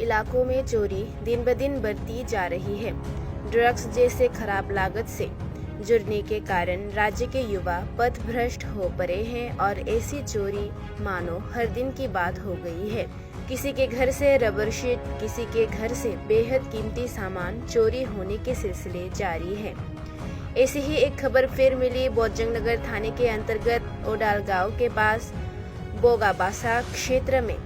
इलाकों में चोरी दिन ब दिन बढ़ती जा रही है। ड्रग्स जैसे खराब लागत से जुड़ने के कारण राज्य के युवा पथभ्रष्ट हो पड़े हैं और ऐसी चोरी मानो हर दिन की बात हो गई है। किसी के घर से रबर शीट, किसी के घर से बेहद कीमती सामान चोरी होने के सिलसिले जारी है। ऐसी ही एक खबर फिर मिली बोजंग नगर थाने के अंतर्गत ओडाल गांव के पास बोगाबासा क्षेत्र में।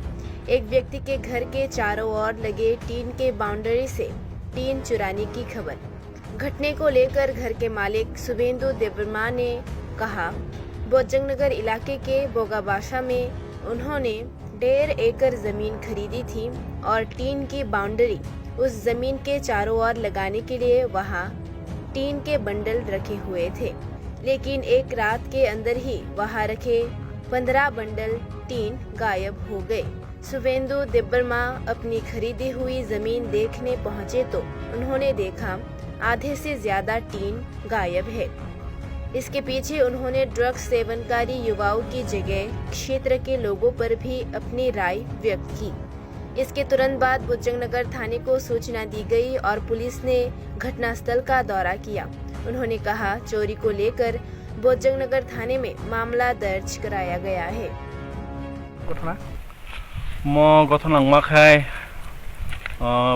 एक व्यक्ति के घर के चारों ओर लगे टीन के बाउंड्री से टीन चुराने की खबर। घटने को लेकर घर के मालिक शुभेंदु देवर्मा ने कहा, बोजंग नगर इलाके के बोगाबासा में उन्होंने 1.5 एकड़ जमीन खरीदी थी और टीन की बाउंड्री उस जमीन के चारों ओर लगाने के लिए वहां टीन के बंडल रखे हुए थे, लेकिन एक रात के अंदर ही वहां रखे 15 बंडल टीन गायब हो गए। शुभेंदु देवर्मा अपनी खरीदी हुई जमीन देखने पहुंचे तो उन्होंने देखा आधे से ज्यादा टीन गायब है। इसके पीछे उन्होंने ड्रग्स सेवनकारी युवाओं की जगह क्षेत्र के लोगों पर भी अपनी राय व्यक्त की। इसके तुरंत बाद बोजंग नगर थाने को सूचना दी गई और पुलिस ने घटनास्थल का दौरा किया। उन्होंने कहा, चोरी को लेकर बोजंग नगर थाने में मामला दर्ज कराया गया है।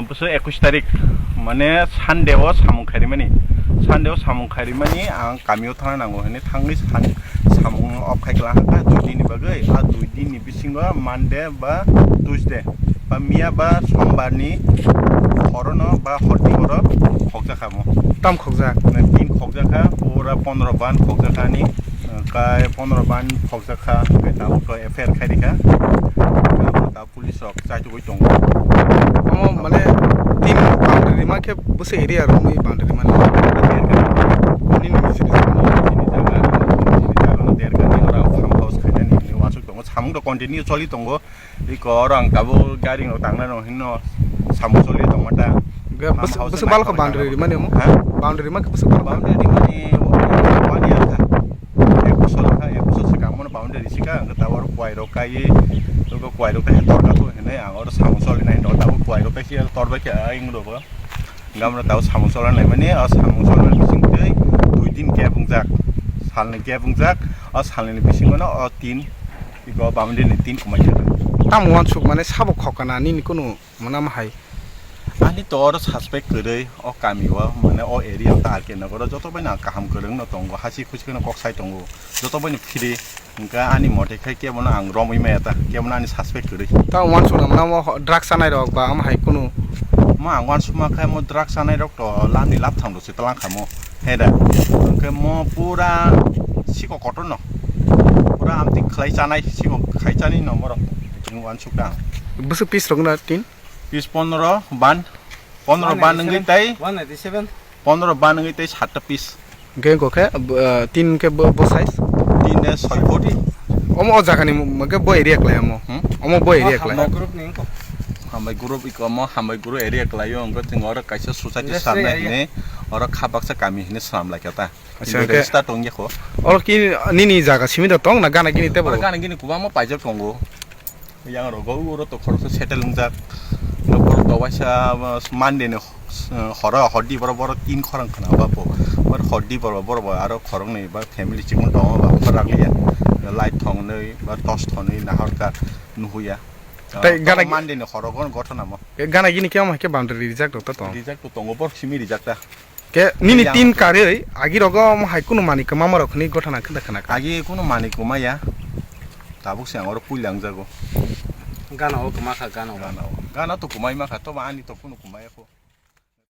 बोसोर 21 तारिख माने सानदेव सामु खारिमानि आं गामियाव थांनांगौ होननानै थाङै सामु अफखायग्ला हाखा 2 दिननि बागै आ 2 दिननि बिसिङाव मानडे बा ट्यूसडे बा मिया बा समबारनि हरनो बा हरनि हर खगजाखामो ताम खगजा 3 खगजाखा पूरा 15 बान खगजाखानि काय 15 बान खगजाखा बेटावखौ एफआईआर खारिखा दा पुलिस रक जायतुबै दङ माने 3 बाउंड्री मा के बसे एरिया रो मै बाउंड्री मा सामुंग कन्टिन्यू चलि दंगो इको रंग गाबो गारिंग तांना न हिनो सामु चलि दंगटा बसे बालको बाउंड्री माने म बाउंड्री मा के बसे बाउंड्री माने वानी आथा एक बसो से कामन बाउंड्री सिका तावर क्वाइरो काई तो क्वाइरो का तोरका तो हेने आंगर सामु चलि नै द ताव क्वाइरो का हिया तोरबा के आइङ दबो गामरा ताव सामु चलि नै माने सामु चलि बिसिं तै 2 दिन ग्याप बुंजाक सालनि ग्याप बुंजाक सालनि बिसिङनो 3 इको बाउंड्री नि 3 कमाइया ताम वानसुक माने साबो खकाना नि कुनु मना माहाय आनि तोर सस्पेक्ट गरै अ कामिवा माने अ एरिया तारके नगर जत बना काम गरङ न तंगो हासि खुसखनो कक्साइ तंगो जत बनि फिरे इनका आनि मटे खाय के बना आं रमै मायाता के बना आनि सस्पेक्ट गरै ता वानसुक ना ड्रग्स सानाय रक बा माहाय कुनु मा आं वानसुक मा खाय म ड्रग्स सानाय रक त लानि लाब थांदो से तलां खामो हेदा के म पूरा सिको कटन पूरा आमति खलाइ जानाय सिको खाइजानि नम्बर वानसुक दा बसे पीस रगना 3 पीस 15 बान नंगै तै 187 15 बान नंगै तै 7 पीस गेंको के 3 के बो साइज 3 ने 6 फुट ओमो जागानि मके बो एरिया क्लाय ओमो बो एरिया क्लाय ग्रुप नि हामबाय ग्रुप इको म हामबाय ग्रुप एरिया क्लायो अंग तिंग और काइसे सोसाइटी सामने ने और खाबाक्सा कामी हिने साम लायकाता अच्छा के स्टार्ट होंगे खो और कि निनी जागा सिमिद तंग ना गाना गिनि तेबो गाना गिनि कुबा म पाइजो तंगो yang rogo uro to khoro se settle ungjak nokor dawaisa mande ne hora hodi bor bor 3 khorang khana bapo or hodi bor bor aro khorong nei ba family chimon dong ba khoraglia light thong nei ba toast thong nei na harka nuhuya tai gana mande ne khorogon gotona mo gana gini kyam ke boundary reject to reject to tongo bor simi reject ta ke nini 3 kare agi rogo mo hai kuno manik mamar khni gotona khanda khana agi kuno manik maya tabuk se angor pulang jago गाना हो कमा खा गाना तो कुमाई मा खा तो आनी तो कुनो कुमाई को